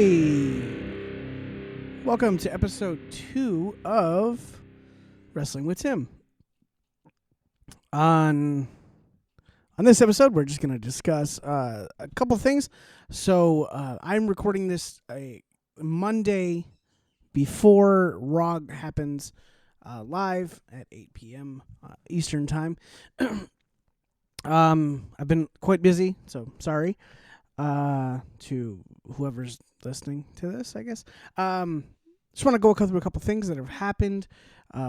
Hey! Welcome to episode 2 of Wrestling with Tim. On this episode, we're just going to discuss a couple things. So, I'm recording this a Monday before Raw happens live at 8 p.m. Eastern Time. I've been quite busy, so sorry to whoever's listening to this, I guess. Just want to go through a couple things that have happened.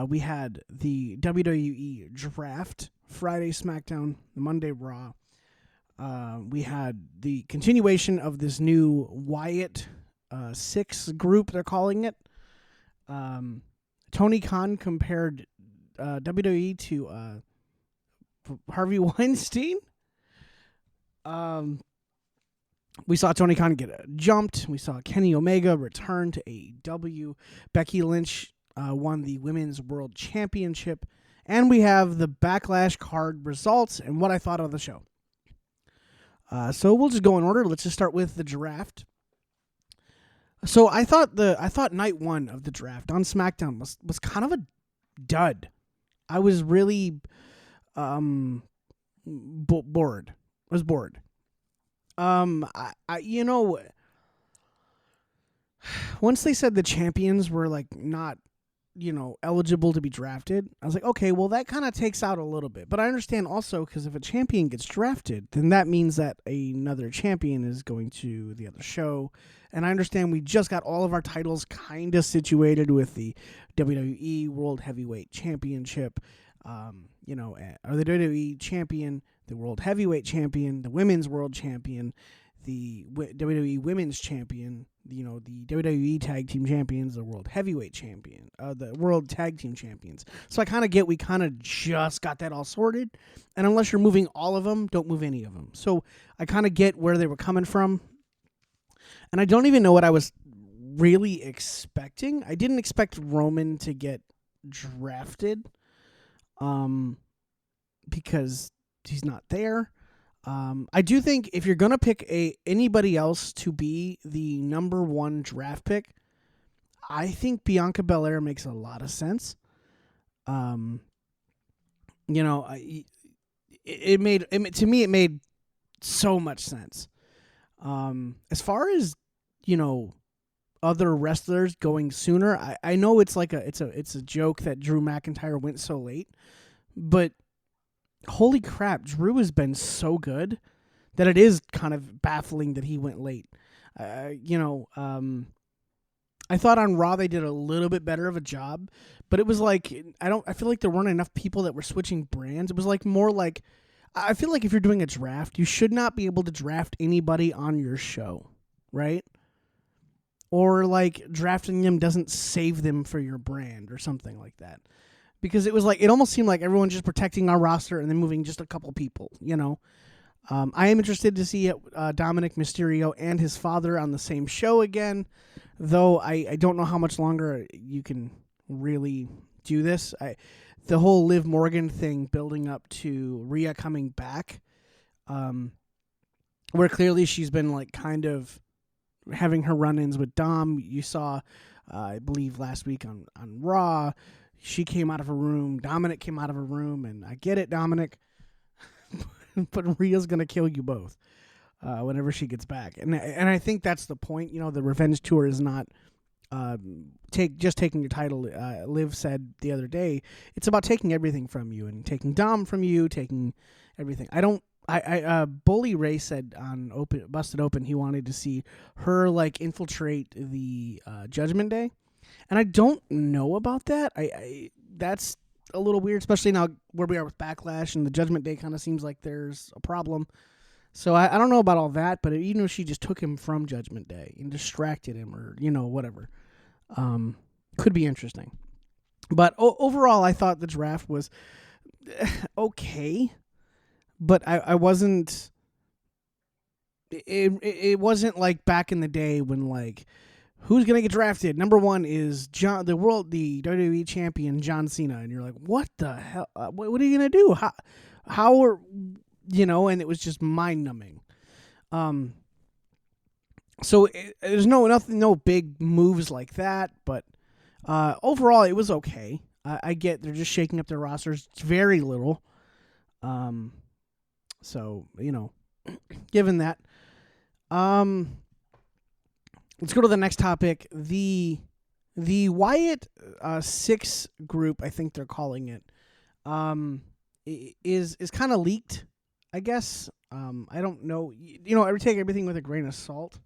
We had the WWE Draft, Friday SmackDown, Monday Raw. We had the continuation of this new Wyatt 6 group, they're calling it. Tony Khan compared WWE to Harvey Weinstein. We saw Tony Khan get jumped. We saw Kenny Omega return to AEW. Becky Lynch won the Women's World Championship. And we have the Backlash card results and what I thought of the show. So we'll just go in order. Let's just start with the draft. So I thought night one of the draft on SmackDown was kind of a dud. I was really bored. I was bored. Once they said the champions were like not, eligible to be drafted, I was like, okay, well that kind of takes out a little bit. But I understand also because if a champion gets drafted, then that means that another champion is going to the other show. And I understand we just got all of our titles kind of situated with the WWE World Heavyweight Championship, or the WWE Champion, the World Heavyweight Champion, the Women's World Champion, the WWE Women's Champion, the WWE Tag Team Champions, the World Heavyweight Champion, the World Tag Team Champions. So I kind of get we kind of just got that all sorted. And unless you're moving all of them, don't move any of them. So I kind of get where they were coming from. And I don't even know what I was really expecting. I didn't expect Roman to get drafted. Because he's not there. I do think if you're gonna pick anybody else to be the number one draft pick, I think Bianca Belair makes a lot of sense. It made so much sense. As far as other wrestlers going sooner, I know it's like it's a joke that Drew McIntyre went so late, but holy crap, Drew has been so good that it is kind of baffling that he went late. I thought on Raw they did a little bit better of a job, but it was like I feel like there weren't enough people that were switching brands. It was like more like I feel like if you're doing a draft, you should not be able to draft anybody on your show, right? Or like drafting them doesn't save them for your brand or something like that. Because it was like, it almost seemed like everyone just protecting our roster and then moving just a couple people, I am interested to see Dominic Mysterio and his father on the same show again, though I don't know how much longer you can really do this. The whole Liv Morgan thing building up to Rhea coming back, where clearly she's been like kind of having her run-ins with Dom. You saw, I believe last week on Raw, she came out of her room. Dominic came out of her room, and I get it, Dominic, but Rhea's gonna kill you both whenever she gets back. And I think that's the point. The revenge tour is not just taking your title. Liv said the other day, it's about taking everything from you and taking Dom from you, taking everything. Bully Ray said on Busted Open he wanted to see her like infiltrate the Judgment Day. And I don't know about that. That's a little weird, especially now where we are with Backlash and the Judgment Day kind of seems like there's a problem. So I don't know about all that, but even if she just took him from Judgment Day and distracted him or, whatever, could be interesting. But overall, I thought the draft was okay, but I wasn't... It wasn't like back in the day when like... Who's going to get drafted? Number one is the WWE champion, John Cena. And you're like, what the hell? What are you going to do? How are, and it was just mind numbing. So there's no big moves like that, but overall it was okay. I get they're just shaking up their rosters very little. Um, so given that, um, let's go to the next topic. The Wyatt Six group, I think they're calling it, is kind of leaked, I guess. I don't know. I take everything with a grain of salt.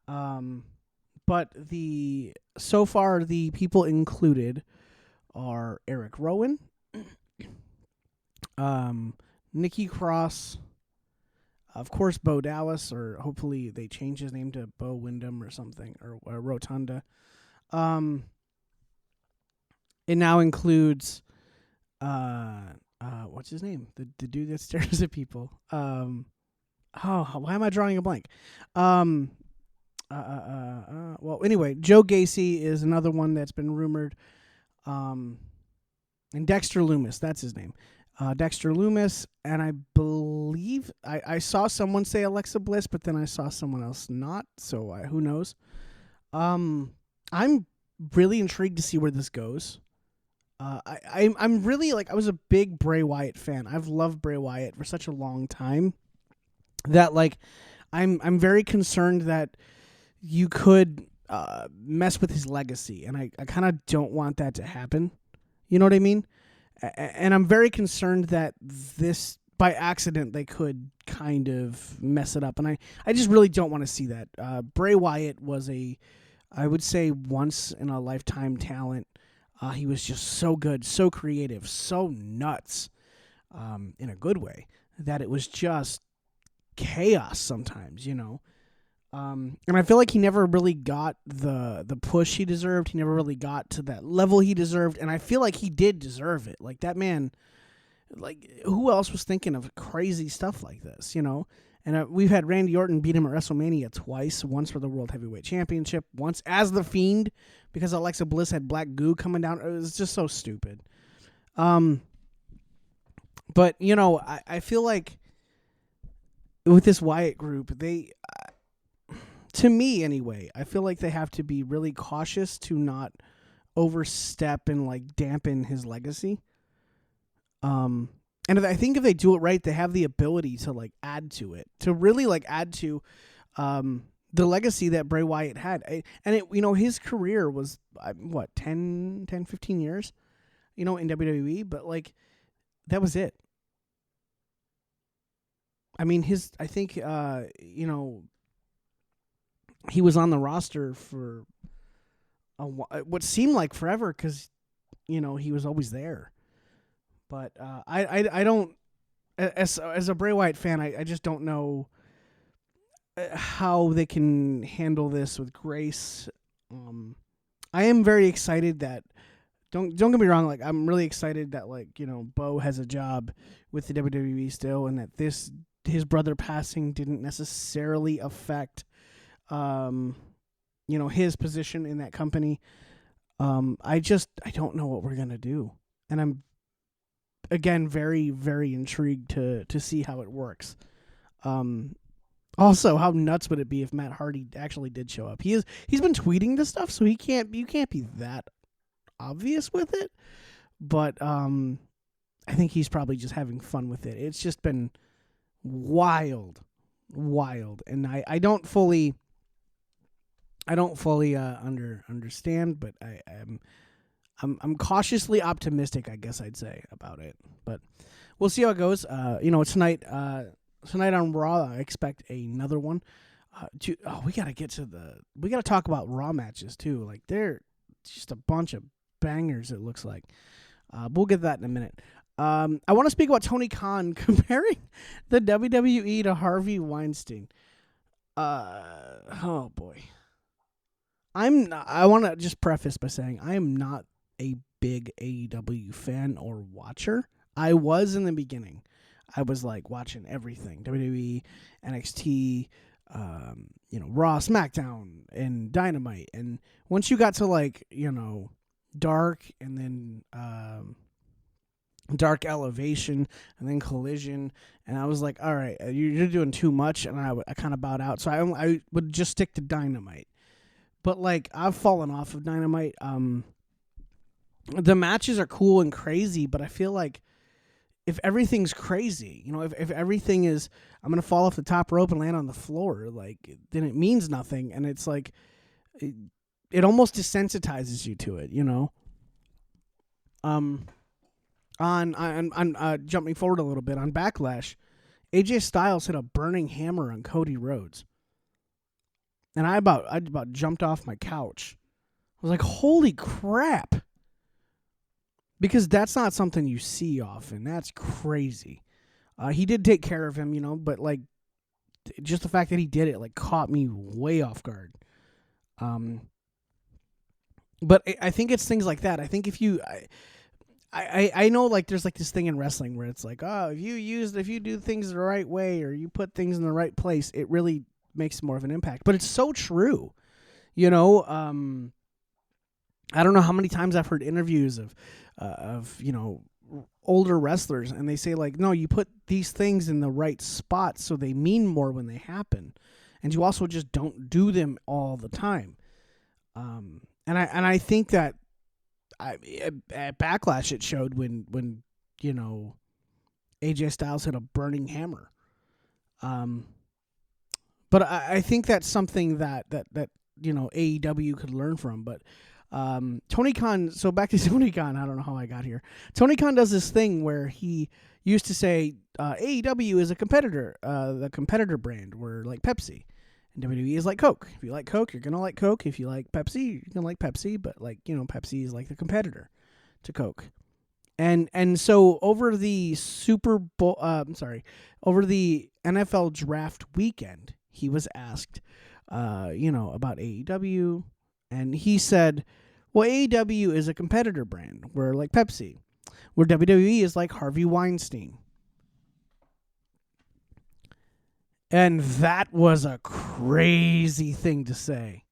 But so far the people included are Eric Rowan, Nikki Cross, of course Bo Dallas, or hopefully they change his name to Bo Windham or something, or Rotunda. It now includes what's his name? The dude that stares at people. Why am I drawing a blank? Well, anyway, Joe Gacy is another one that's been rumored. And Dexter Loomis, that's his name. Dexter Loomis, and I believe I saw someone say Alexa Bliss, but then I saw someone else not, so who knows? I'm really intrigued to see where this goes. I'm really I was a big Bray Wyatt fan. I've loved Bray Wyatt for such a long time that I'm very concerned that you could mess with his legacy, and I kind of don't want that to happen. You know what I mean? And I'm very concerned that this, by accident, they could kind of mess it up, and I just really don't want to see that. Bray Wyatt was I would say, once in a lifetime talent. He was just so good, so creative, so nuts, in a good way, that it was just chaos sometimes, And I feel like he never really got the push he deserved. He never really got to that level he deserved, and I feel like he did deserve it. Like, that man, who else was thinking of crazy stuff like this, And we've had Randy Orton beat him at WrestleMania twice, once for the World Heavyweight Championship, once as The Fiend, because Alexa Bliss had black goo coming down. It was just so stupid. But, I feel like with this Wyatt group, to me anyway, I feel like they have to be really cautious to not overstep and dampen his legacy. And I think if they do it right, they have the ability to add to it, to really add to the legacy that Bray Wyatt had. His career was 10, 15 years, in WWE, but that was it. I mean, I think he was on the roster for what seemed like forever because he was always there. But I don't, as a Bray Wyatt fan, I just don't know how they can handle this with grace. I am very excited that, don't get me wrong, I'm really excited that Bo has a job with the WWE still, and that his brother passing didn't necessarily affect his position in that company. I don't know what we're gonna do, and I'm again very, very intrigued to see how it works. Also, how nuts would it be if Matt Hardy actually did show up? He's been tweeting this stuff, so you can't be that obvious with it. But I think he's probably just having fun with it. It's just been wild, and I don't fully understand, but I'm cautiously optimistic, I guess I'd say, about it. But we'll see how it goes. Tonight on Raw, I expect another one. We gotta talk about Raw matches too. They're just a bunch of bangers, it looks like. We'll get that in a minute. I want to speak about Tony Khan comparing the WWE to Harvey Weinstein. Oh boy. I want to just preface by saying I am not a big AEW fan or watcher. I was in the beginning. I was watching everything: WWE, NXT, Raw, SmackDown, and Dynamite. And once you got to Dark, and then Dark Elevation, and then Collision, and I was like, all right, you're doing too much, and I kind of bowed out. So I would just stick to Dynamite. But like, I've fallen off of Dynamite. The matches are cool and crazy, but I feel like if everything's crazy, if everything is, I'm gonna fall off the top rope and land on the floor, like, then it means nothing, and it's like, it almost desensitizes you to it, On jumping forward a little bit, on Backlash, AJ Styles hit a burning hammer on Cody Rhodes, and I about jumped off my couch. I was like, holy crap. Because that's not something you see often. That's crazy. He did take care of him, but like, just the fact that he did it like caught me way off guard. But I think it's things like that. I think if you, I know, like, there's like this thing in wrestling where it's like, oh, if you do things the right way or you put things in the right place, it really makes more of an impact. But it's so true, I don't know how many times I've heard interviews of older wrestlers, and they say like, no, you put these things in the right spot so they mean more when they happen, and you also just don't do them all the time. And I think that at Backlash it showed when AJ Styles hit a burning hammer. But I think that's something that AEW could learn from. But Tony Khan, so back to Tony Khan, I don't know how I got here. Tony Khan does this thing where he used to say AEW is a competitor, the competitor brand, where like Pepsi. And WWE is like Coke. If you like Coke, you're going to like Coke. If you like Pepsi, you're going to like Pepsi. But like, Pepsi is like the competitor to Coke. And so over the over the NFL draft weekend, he was asked, about AEW. And he said, well, AEW is a competitor brand. We're like Pepsi. Where WWE is like Harvey Weinstein. And that was a crazy thing to say.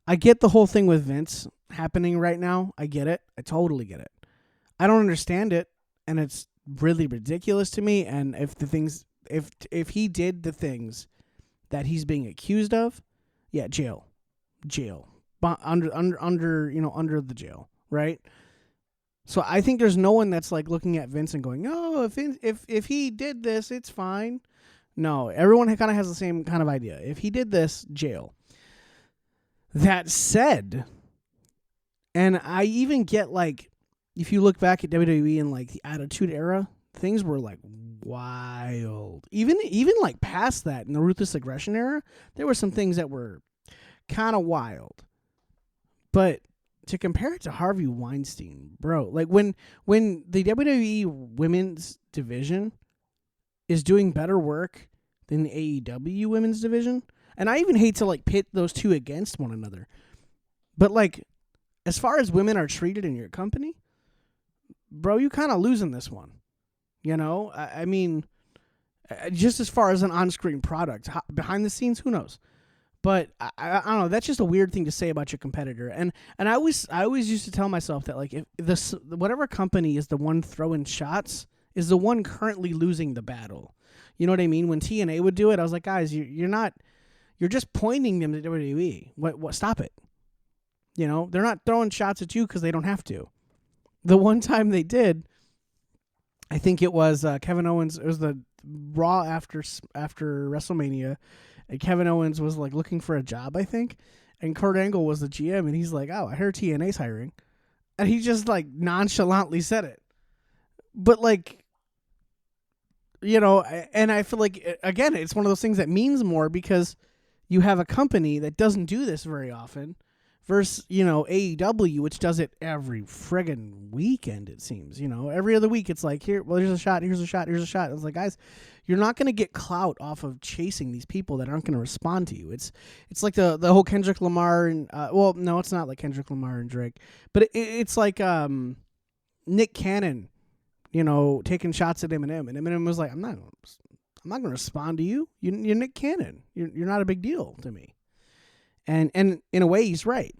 I get the whole thing with Vince happening right now. I get it. I totally get it. I don't understand it, and it's really ridiculous to me. And if he did the things that he's being accused of, yeah, jail, under the jail, right? So I think there's no one that's like looking at Vince and going, oh, if he did this, it's fine. No, everyone kind of has the same kind of idea. If he did this, jail. That said, and I even get like, if you look back at WWE in like the Attitude Era, things were like wild. Even like past that in the Ruthless Aggression Era, there were some things that were kind of wild. But to compare it to Harvey Weinstein, bro, like when the WWE women's division is doing better work than the AEW women's division, and I even hate to like pit those two against one another, but like as far as women are treated in your company, bro, you kind of losing this one. I mean, just as far as an on-screen product, behind the scenes, who knows? But I don't know. That's just a weird thing to say about your competitor. And I always used to tell myself that like if whatever company is the one throwing shots is the one currently losing the battle. You know what I mean? When TNA would do it, I was like, guys, you're just pointing them to WWE. What? Stop it. They're not throwing shots at you because they don't have to. The one time they did, I think it was Kevin Owens. It was the Raw after WrestleMania, and Kevin Owens was like looking for a job, I think, and Kurt Angle was the GM, and he's like, "Oh, I heard TNA's hiring," and he just like nonchalantly said it. But like, and I feel like again, it's one of those things that means more because you have a company that doesn't do this very often. Versus, AEW, which does it every friggin' weekend, it seems. Every other week it's like, here's a shot, here's a shot, here's a shot. It's like, guys, you're not going to get clout off of chasing these people that aren't going to respond to you. It's like the whole Kendrick Lamar and, well, no, it's not like Kendrick Lamar and Drake. But it's like Nick Cannon, taking shots at Eminem. And Eminem was like, I'm not going to respond to you. You're Nick Cannon. You're not a big deal to me. And in a way, he's right.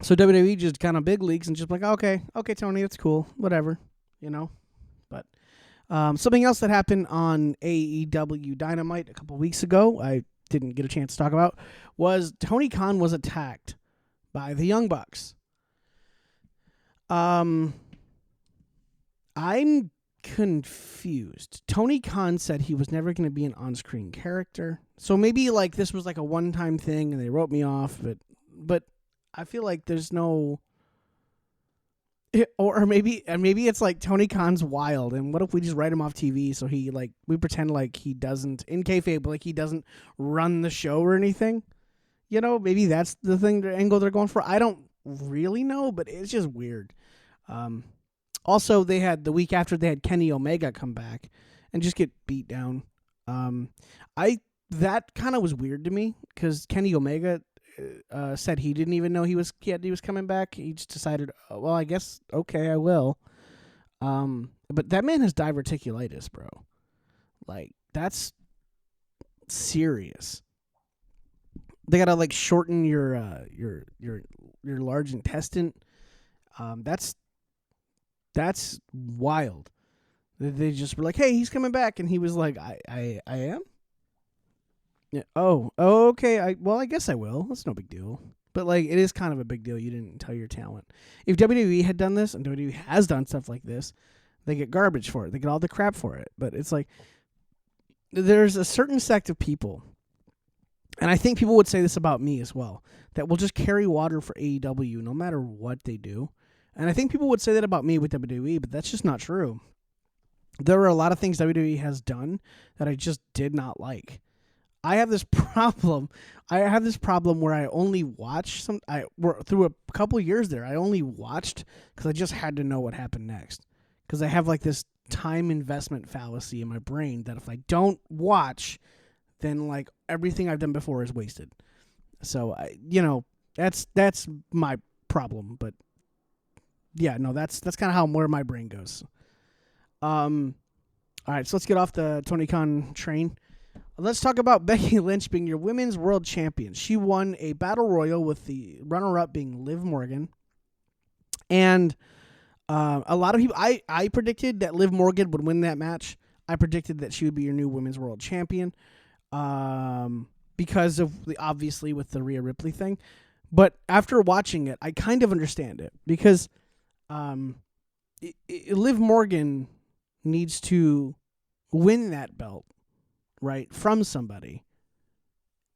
So WWE just kind of big leagues and just like, okay, Tony, that's cool, whatever. But something else that happened on AEW Dynamite a couple weeks ago, I didn't get a chance to talk about, was Tony Khan was attacked by the Young Bucks. I'm confused. Tony Khan said he was never going to be an on-screen character. So maybe like this was like a one-time thing and they wrote me off, but I feel like there's no, or maybe it's like Tony Khan's wild, and what if we just write him off TV so he like we pretend like he doesn't in kayfabe, like he doesn't run the show or anything. Maybe that's the angle they're going for. I don't really know, but it's just weird. Also, they had the week after they had Kenny Omega come back and just get beat down. That kind of was weird to me because Kenny Omega said he didn't even know he was coming back. He just decided, well, I guess okay, I will. But that man has diverticulitis, bro. Like that's serious. They gotta like shorten your large intestine. That's wild. They just were like, hey, he's coming back, and he was like, I am. Yeah. Oh, okay. I guess I will. That's no big deal. But like, it is kind of a big deal. You didn't tell your talent. If WWE had done this, and WWE has done stuff like this, they get garbage for it. They get all the crap for it. But it's like, there's a certain sect of people, and I think people would say this about me as well, that will just carry water for AEW no matter what they do. And I think people would say that about me with WWE, but that's just not true. There are a lot of things WWE has done that I just did not like. I have this problem. Where I only watch through a couple years there, I only watched because I just had to know what happened next. Because I have like this time investment fallacy in my brain that if I don't watch, then like everything I've done before is wasted. So that's my problem. But yeah, no, that's kind of where my brain goes. All right, so let's get off the Tony Khan train. Let's talk about Becky Lynch being your women's world champion. She won a battle royal with the runner-up being Liv Morgan. And a lot of people, I predicted that Liv Morgan would win that match. I predicted that she would be your new women's world champion because of obviously with the Rhea Ripley thing. But after watching it, I kind of understand it because Liv Morgan needs to win that belt, right, from somebody.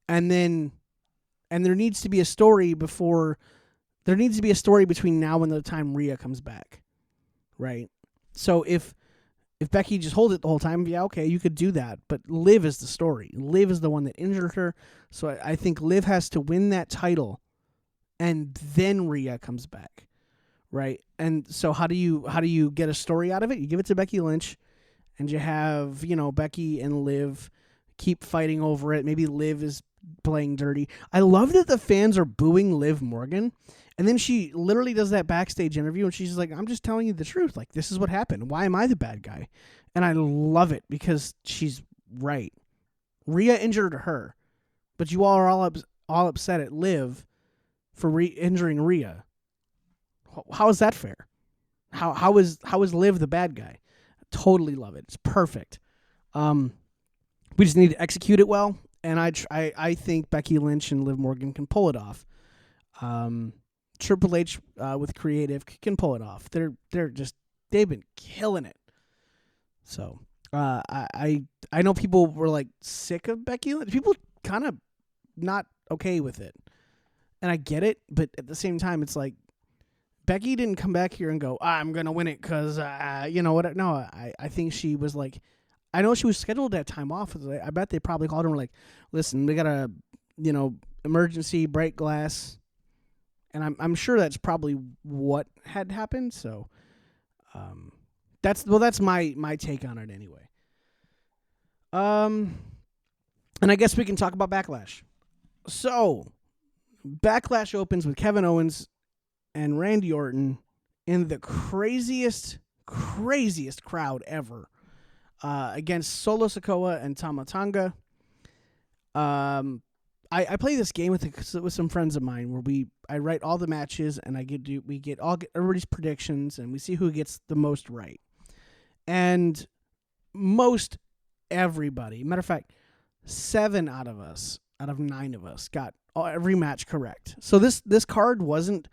And there needs to be a story between now and the time Rhea comes back, right? So if Becky just holds it the whole time, yeah, okay, you could do that. But Liv is the story. Liv is the one that injured her. So I think Liv has to win that title, and then Rhea comes back, right? And so how do you get a story out of it? You give it to Becky Lynch, and you have Becky and Liv keep fighting over it. Maybe Liv is playing dirty. I love that the fans are booing Liv Morgan. And then she literally does that backstage interview, and she's like, I'm just telling you the truth. Like, this is what happened. Why am I the bad guy? And I love it because she's right. Rhea injured her, but you all are all upset at Liv for injuring Rhea. How is that fair? How is Liv the bad guy? Totally love it. It's perfect. We just need to execute it well, and I think Becky Lynch and Liv Morgan can pull it off. Triple H with creative can pull it off. They've been killing it. So I know people were like sick of Becky Lynch. People kind of not okay with it, and I get it. But at the same time, it's like Becky didn't come back here and go, I'm gonna win it because you know what? No, I think she was like, I know she was scheduled that time off. I bet they probably called her and were like, listen, we got a emergency break glass. And I'm sure that's probably what had happened. So that's my take on it anyway. And I guess we can talk about Backlash. So Backlash opens with Kevin Owens and Randy Orton in the craziest crowd ever against Solo Sikoa and Tama Tonga. I play this game with some friends of mine where I write all the matches and we get everybody's predictions and we see who gets the most right. And most everybody, matter of fact, 7 out of 9 of us got every match correct. So this card wasn't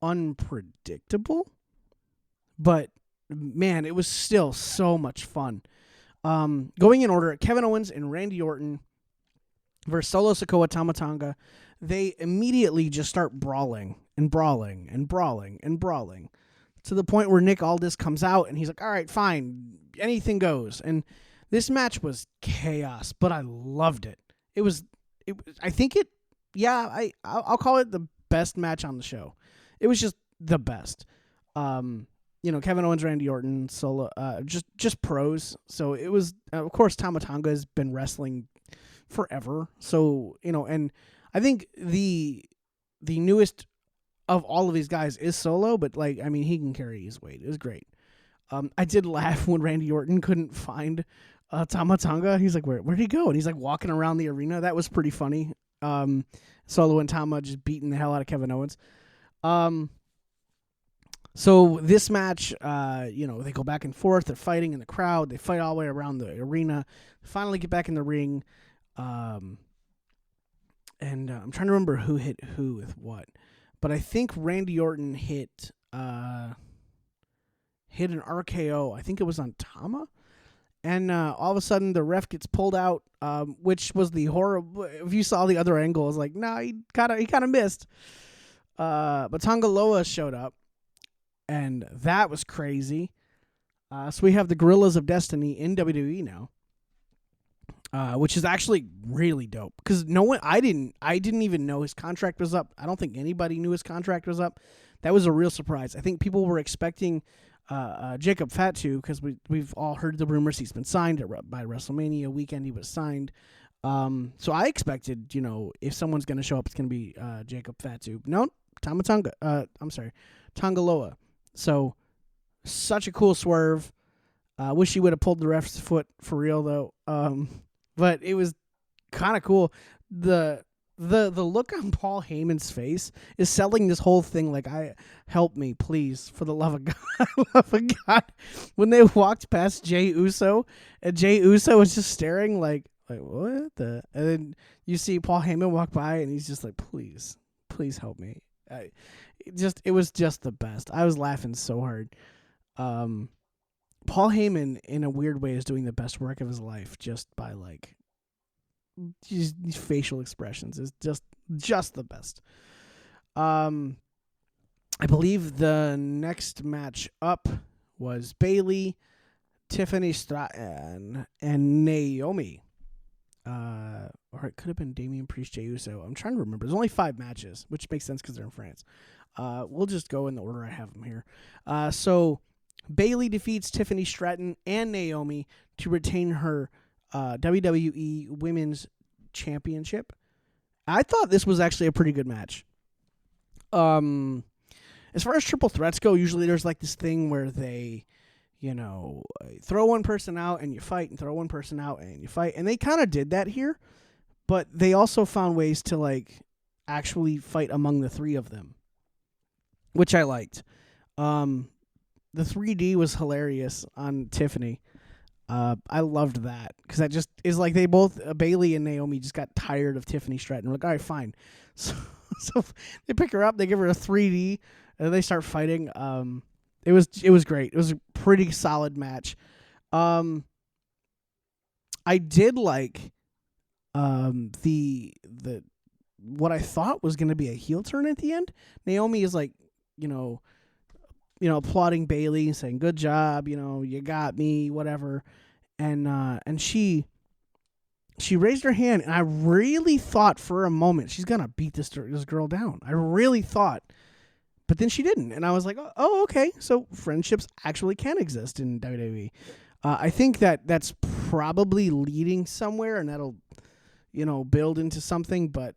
unpredictable, but man, it was still so much fun. Going in order, Kevin Owens and Randy Orton versus Solo Sikoa, Tama Tonga. They immediately just start brawling and brawling and brawling and brawling to the point where Nick Aldis comes out and he's like, all right, fine, anything goes. And this match was chaos, but I loved it. I'll call it the best match on the show. It was just the best. Kevin Owens, Randy Orton, Solo, just pros. So it was, of course, Tama Tonga has been wrestling forever. So, and I think the newest of all of these guys is Solo, but he can carry his weight. It was great. I did laugh when Randy Orton couldn't find Tama Tonga. He's like, where'd he go? And he's like walking around the arena. That was pretty funny. Solo and Tama just beating the hell out of Kevin Owens. So this match, they go back and forth. They're fighting in the crowd. They fight all the way around the arena. Finally get back in the ring. And I'm trying to remember who hit who with what. But I think Randy Orton hit an RKO. I think it was on Tama. And all of a sudden, the ref gets pulled out, which was the horrible. If you saw the other angle, it was like, no, he kind of missed. But Tonga Loa showed up, and that was crazy. So we have the Gorillas of Destiny in WWE now, which is actually really dope. Because I didn't even know his contract was up. I don't think anybody knew his contract was up. That was a real surprise. I think people were expecting Jacob Fatu, because we've all heard the rumors he's been signed by WrestleMania weekend. He was signed. So I expected, if someone's going to show up, it's going to be Jacob Fatu. No, Tonga Loa. So such a cool swerve. Wish he would have pulled the ref's foot for real though. But it was kind of cool. The look on Paul Heyman's face is selling this whole thing like, help me, please, for the love of God. Love of God. When they walked past Jey Uso, and Jey Uso was just staring like what the? And then you see Paul Heyman walk by, and he's just like, please help me. It was just the best. I was laughing so hard. Paul Heyman, in a weird way, is doing the best work of his life just by these facial expressions is just the best. I believe the next match up was Bayley, Tiffany Stratton, and Naomi. Or it could have been Damian Priest, Jey Uso. I'm trying to remember. There's only 5 matches, which makes sense because they're in France. We'll just go in the order I have them here. So Bayley defeats Tiffany Stratton and Naomi to retain her WWE Women's Championship. I thought this was actually a pretty good match. As far as triple threats go, usually there's this thing where they, throw one person out and you fight, and throw one person out and you fight. And they kind of did that here, but they also found ways to actually fight among the 3 of them, which I liked. The 3D was hilarious on Tiffany. I loved that because that just is they both, Bayley and Naomi, just got tired of Tiffany Stratton. We're like, all right, fine. So they pick her up, they give her a 3D, and they start fighting. It was great. It was a pretty solid match. I did like the what I thought was going to be a heel turn at the end. Naomi is applauding Bayley, saying, good job, you got me, whatever. And she raised her hand, and I really thought for a moment she's going to beat this girl down. I really thought. But then she didn't, and I was like, oh, okay, so friendships actually can exist in WWE. I think that's probably leading somewhere, and that'll, build into something. But,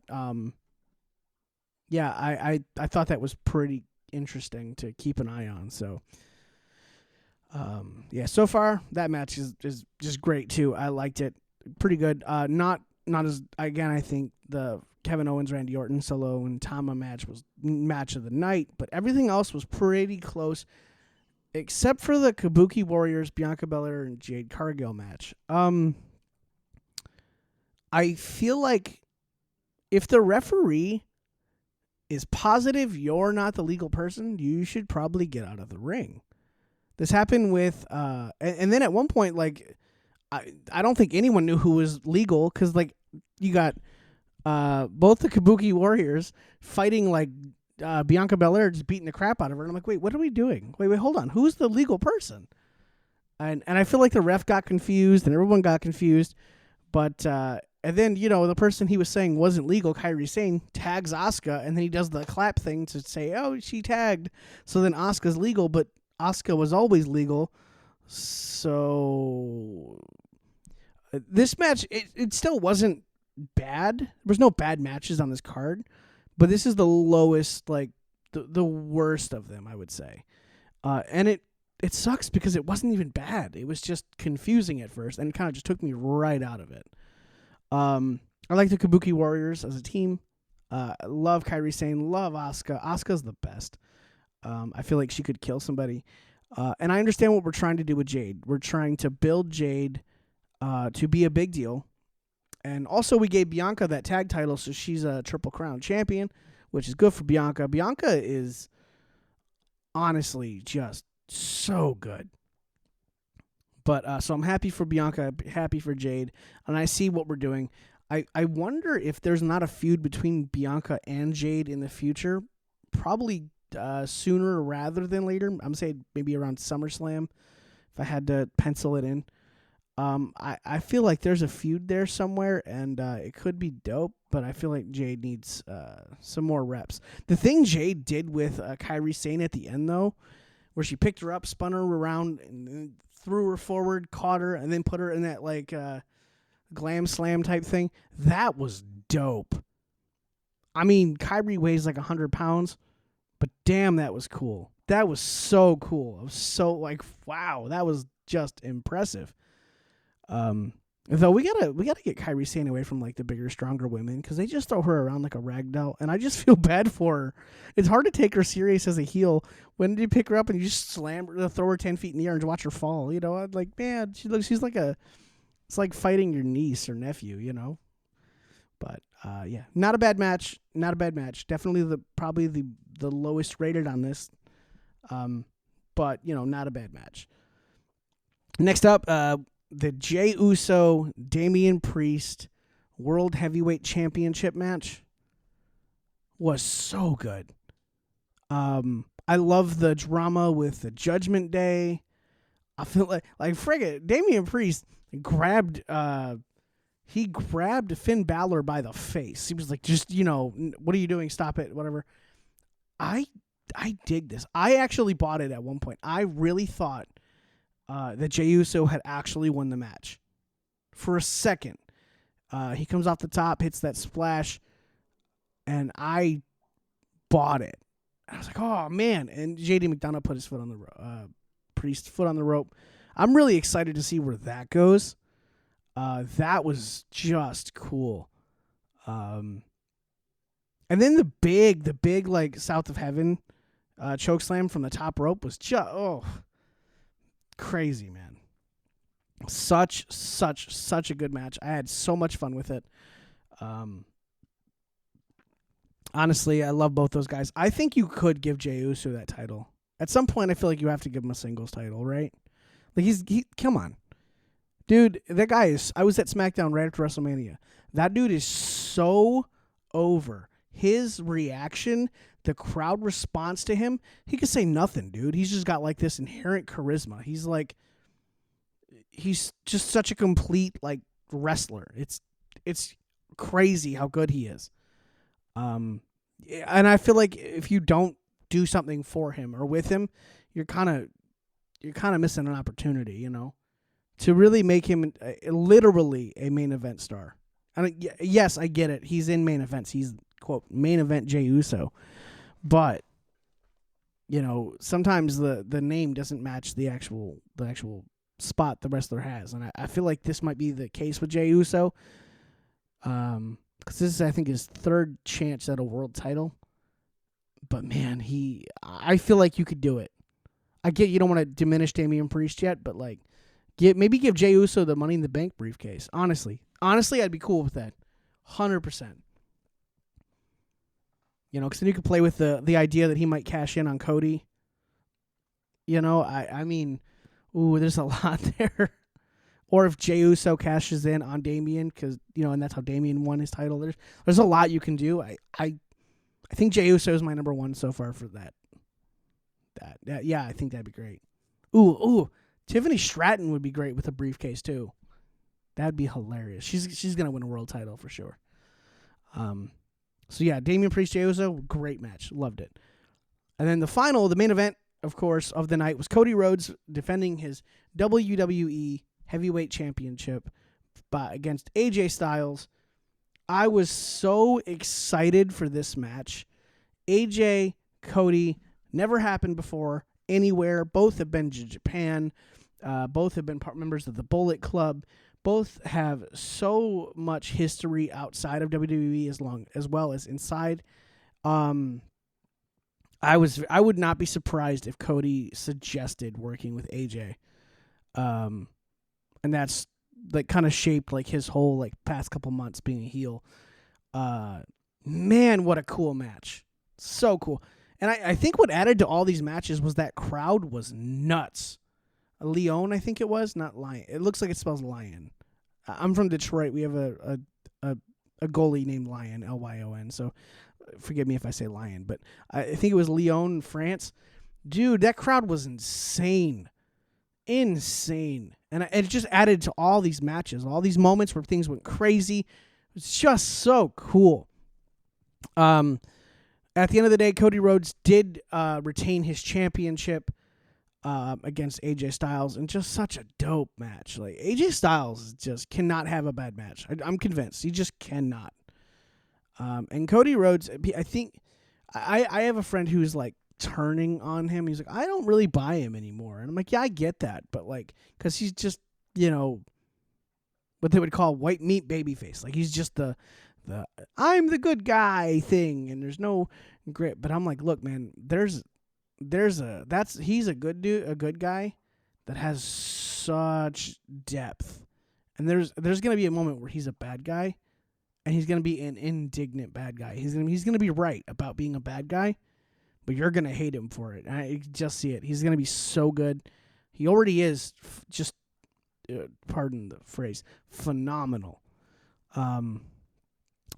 yeah, I thought that was pretty interesting to keep an eye on. So so far that match is just great too. I liked it pretty good. Not as, again, I think the Kevin Owens, Randy Orton, Solo and Tama match was match of the night, but everything else was pretty close. except for the Kabuki Warriors, Bianca Belair and Jade Cargill match. I feel like if the referee is positive you're not the legal person, you should probably get out of the ring. This happened with, and then at one point, like, I don't think anyone knew who was legal because, like, you got both the Kabuki Warriors fighting, like, Bianca Belair just beating the crap out of her. And I'm like, wait, what are we doing? Wait, hold on. Who's the legal person? And I feel like the ref got confused and everyone got confused. But, and then, the person he was saying wasn't legal, Kairi Sane, tags Asuka, and then he does the clap thing to say, oh, she tagged. So then Asuka's legal, but Asuka was always legal. So this match, it still wasn't bad. There was no bad matches on this card, but this is the lowest, like the worst of them, I would say. And it sucks because it wasn't even bad. It was just confusing at first, and it kind of just took me right out of it. I like the Kabuki Warriors as a team. Love Kairi Sane. Love Asuka. Asuka's the best. I feel like she could kill somebody. And I understand what we're trying to do with Jade. We're trying to build Jade to be a big deal. And also we gave Bianca that tag title, so she's a Triple Crown champion, which is good for Bianca. Bianca is honestly just so good. But so I'm happy for Bianca, happy for Jade, and I see what we're doing. I wonder if there's not a feud between Bianca and Jade in the future. Probably sooner rather than later. I'm saying maybe around SummerSlam, if I had to pencil it in. I feel like there's a feud there somewhere, and it could be dope, but I feel like Jade needs some more reps. The thing Jade did with Kairi Sane at the end, though, where she picked her up, spun her around, and threw her forward, caught her, and then put her in that, like, glam slam type thing, that was dope. I mean, Kairi weighs like 100 pounds, but damn, that was cool. That was so cool. I was so, like, wow, that was just impressive. Though we gotta get Kairi Sane away from, like, the bigger, stronger women, because they just throw her around like a rag doll, and I just feel bad for her. It's hard to take her serious as a heel when you pick her up and you just slam her, throw her 10 feet in the air and watch her fall. I'm like, man, she's like it's like fighting your niece or nephew, But yeah, not a bad match. Not a bad match. Definitely probably the lowest rated on this. But not a bad match. Next up, the Jey Uso, Damian Priest World Heavyweight Championship match was so good. I love the drama with the Judgment Day. I feel like frigga, Damian Priest grabbed Finn Balor by the face. He was like, just, what are you doing? Stop it, whatever. I dig this. I actually bought it at one point. I really thought that Jey Uso had actually won the match. For a second, he comes off the top, hits that splash, and I bought it. I was like, oh, man. And JD McDonough put his foot on the Priest's foot on the rope. I'm really excited to see where that goes. That was just cool. And then the big like South of Heaven chokeslam from the top rope was just crazy, man. Such a good match. I had so much fun with it. Honestly, I love both those guys. I think you could give Jey Uso that title. At some point, I feel like you have to give him a singles title, right? Like, come on. Dude, that guy is... I was at SmackDown right after WrestleMania. That dude is so over. His reaction, the crowd response to him, he could say nothing, dude. He's just got, like, this inherent charisma. He's, like... He's just such a complete, like, wrestler. It's crazy how good he is. And I feel like if you don't do something for him or with him, you're kind of missing an opportunity, to really make him literally a main event star. And yes, I get it. He's in main events. He's, quote, main event Jey Uso. But sometimes the name doesn't match the actual spot the wrestler has, and I feel like this might be the case with Jey Uso. Because this is, I think, his third chance at a world title. But man, I feel like you could do it. I get you don't want to diminish Damian Priest yet, but like, maybe give Jey Uso the Money in the Bank briefcase. Honestly, I'd be cool with that, 100%. You know, because then you could play with the idea that he might cash in on Cody. You know, I mean, there's a lot there. Or if Jey Uso cashes in on Damian, because, you know, and that's how Damian won his title. There's a lot you can do. I think Jey Uso is my number one so far for that. Yeah, I think that'd be great. Tiffany Stratton would be great with a briefcase too. That'd be hilarious. She's gonna win a world title for sure. So yeah, Damian Priest, Jey Uso, great match, loved it. And then the main event, of course, of the night was Cody Rhodes defending his WWE Heavyweight Championship against AJ Styles. I was so excited for this match. AJ, Cody, never happened before anywhere. Both have been to Japan. Both have been members of the Bullet Club. Both have so much history outside of WWE as well as inside. I would not be surprised if Cody suggested working with AJ. And that's like kind of shaped like his whole like past couple months being a heel. Man, what a cool match. So cool. And I think what added to all these matches was that crowd was nuts. Leon, I think it was, not Lion. It looks like it spells Lion. I'm from Detroit. We have a goalie named Lion, Lyon. So forgive me if I say Lion, but I think it was Lyon, France. Dude, that crowd was insane. Insane. And it just added to all these matches, all these moments where things went crazy. It's just so cool. At the end of the day, Cody Rhodes did retain his championship against AJ Styles, and just such a dope match. Like, AJ Styles just cannot have a bad match. I'm convinced. He just cannot. And Cody Rhodes, I think, I have a friend who's like turning on him. He's like, I don't really buy him anymore. And I'm like, yeah, I get that. But like, because he's just, you know, what they would call white meat babyface. Like, he's just the I'm the good guy thing, and there's no grit. But I'm like, look, man, he's a good dude, a good guy that has such depth. And there's gonna be a moment where he's a bad guy, and he's gonna be an indignant bad guy. He's gonna be right about being a bad guy, but you're gonna hate him for it. I just see it. He's gonna be so good. He already is just, pardon the phrase, phenomenal.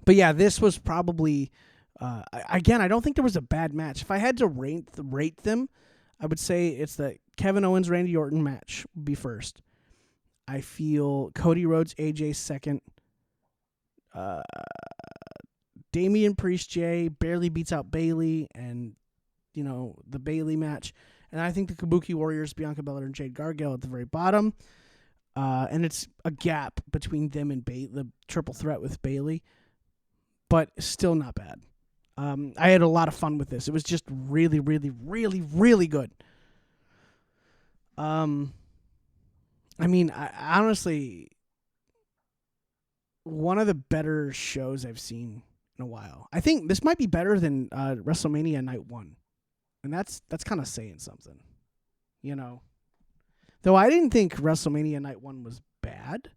But yeah, this was probably, again, I don't think there was a bad match. If I had to rate them, I would say it's the Kevin Owens, Randy Orton match would be first. I feel Cody Rhodes, AJ second. Damian Priest, Jay barely beats out Bayley, and, you know, the Bayley match. And I think the Kabuki Warriors, Bianca Belair and Jade Gargano at the very bottom. And it's a gap between them and the triple threat with Bayley, but still not bad. I had a lot of fun with this. It was just really, really, really, really good. I mean, I honestly, one of the better shows I've seen in a while. I think this might be better than WrestleMania Night 1. And that's kind of saying something, you know. Though I didn't think WrestleMania Night 1 was bad.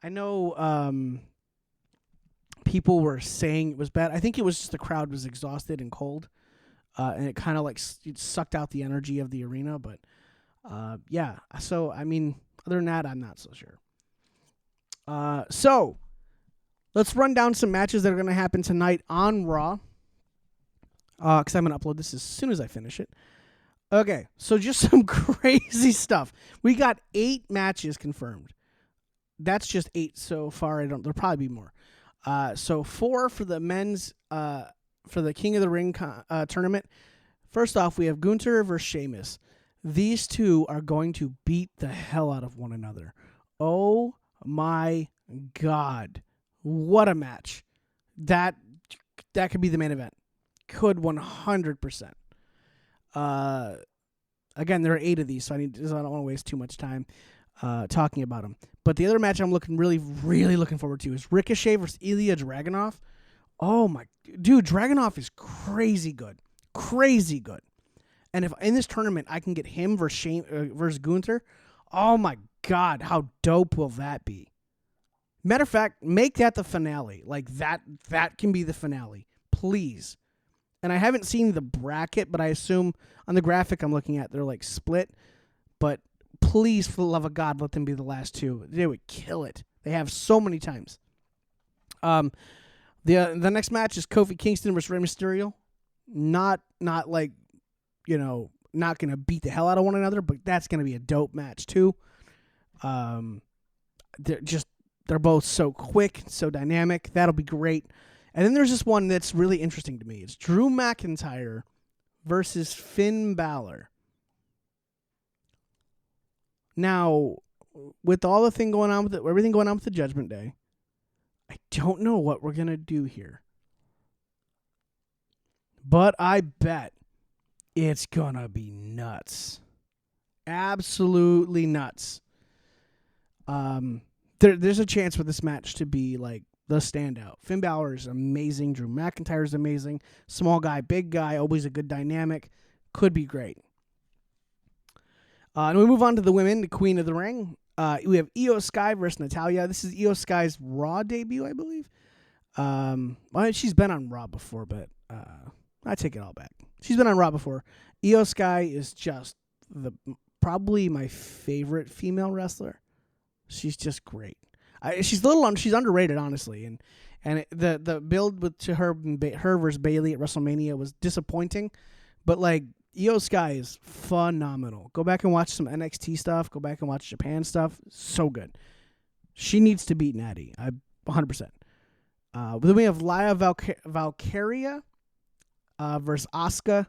I know people were saying it was bad. I think it was just the crowd was exhausted and cold. And it kind of like it sucked out the energy of the arena. But yeah, so I mean, other than that, I'm not so sure. So let's run down some matches that are going to happen tonight on Raw. Because I'm going to upload this as soon as I finish it. Okay, so just some crazy stuff. We got 8 matches confirmed. That's just 8 so far. There'll probably be more. So 4 for the men's, for the King of the Ring tournament. First off, we have Gunther versus Sheamus. These two are going to beat the hell out of one another. Oh my God. What a match. That could be the main event. Could 100%. Again, there are 8 of these, so I don't want to waste too much time talking about them. But the other match I'm really looking forward to is Ricochet versus Ilya Dragunov. Oh my, dude, Dragunov is crazy good. Crazy good. And if in this tournament I can get him versus Gunther, oh my God, how dope will that be? Matter of fact, make that the finale. Like that can be the finale, please. And I haven't seen the bracket, but I assume on the graphic I'm looking at, they're like split. But please, for the love of God, let them be the last two. They would kill it. They have so many times. The next match is Kofi Kingston versus Rey Mysterio. Not like, not going to beat the hell out of one another, but that's going to be a dope match too. They're both so quick, so dynamic. That'll be great. And then there's this one that's really interesting to me. It's Drew McIntyre versus Finn Balor. Now, with all the thing going on with everything going on with the Judgment Day, I don't know what we're gonna do here, but I bet it's gonna be nuts, absolutely nuts. There's a chance for this match to be like the standout. Finn Balor is amazing. Drew McIntyre is amazing. Small guy, big guy, always a good dynamic. Could be great. And we move on to the women, the Queen of the Ring. We have Io Sky versus Natalya. This is Io Sky's Raw debut, I believe. Well, she's been on Raw before, but I take it all back. She's been on Raw before. Io Sky is just probably my favorite female wrestler. She's just great. She's she's underrated, honestly, and the build to her versus Bayley at WrestleMania was disappointing, but like Io Sky is phenomenal. Go back and watch some NXT stuff. Go back and watch Japan stuff. So good. She needs to beat Natty. 100%. Then we have Laya Valkyria versus Asuka.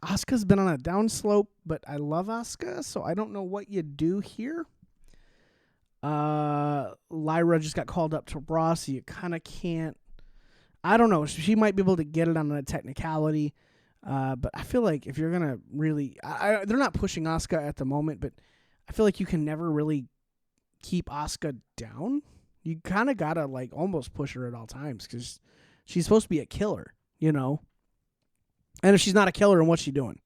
Asuka's been on a downslope, but I love Asuka, so I don't know what you do here. Lyra just got called up to Raw, so you kind of can't. I don't know. She might be able to get it on a technicality, but I feel like if you're gonna really, they're not pushing Asuka at the moment, but I feel like you can never really keep Asuka down. You kind of gotta like almost push her at all times because she's supposed to be a killer, And if she's not a killer, then what's she doing?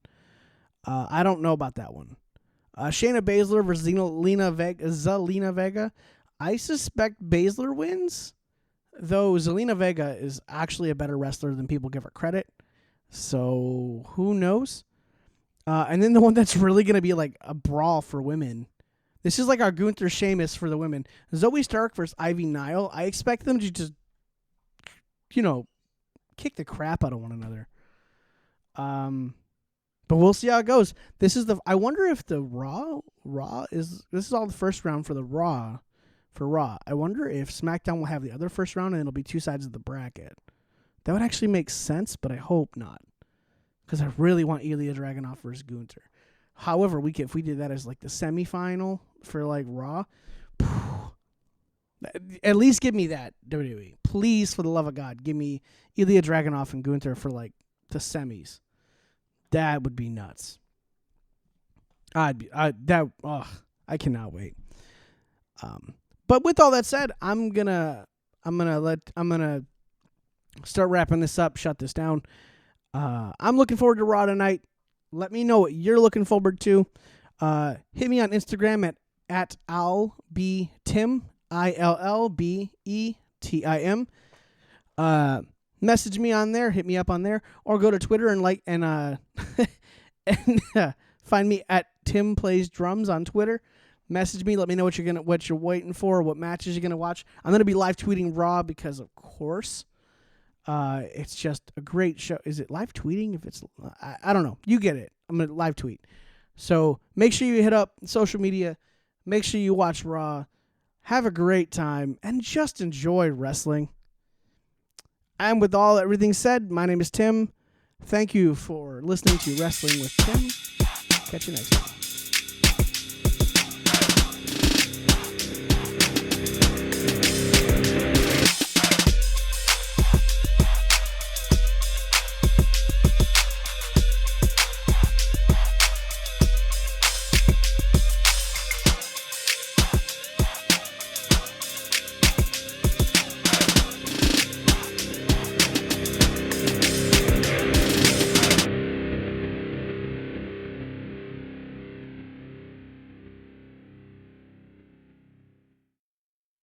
I don't know about that one. Shayna Baszler versus Zelina Vega. I suspect Baszler wins, though Zelina Vega is actually a better wrestler than people give her credit. So who knows? And then the one that's really going to be like a brawl for women. This is like our Gunther Sheamus for the women. Zoe Stark versus Ivy Nile. I expect them to just, kick the crap out of one another. But we'll see how it goes. I wonder if the this is all the first round for Raw. I wonder if SmackDown will have the other first round and it'll be two sides of the bracket. That would actually make sense, but I hope not. Because I really want Ilya Dragunov versus Gunther. However, if we did that as like the semifinal for like Raw, at least give me that, WWE. Please, for the love of God, give me Ilya Dragunov and Gunther for like the semis. That would be nuts. I cannot wait. But with all that said, I'm gonna start wrapping this up, shut this down. I'm looking forward to Raw tonight. Let me know what you're looking forward to. Hit me on Instagram at illbetim, ILLBETIM. Message me on there, hit me up on there, or go to Twitter and find me at Tim Plays Drums on Twitter. Message me, let me know what you're waiting for, what matches you're gonna watch. I'm gonna be live tweeting Raw because, of course, it's just a great show. Is it live tweeting? If it's, I don't know. You get it. I'm gonna live tweet. So make sure you hit up social media. Make sure you watch Raw. Have a great time and just enjoy wrestling. And with everything said, my name is Tim. Thank you for listening to Wrestling with Tim. Catch you next time.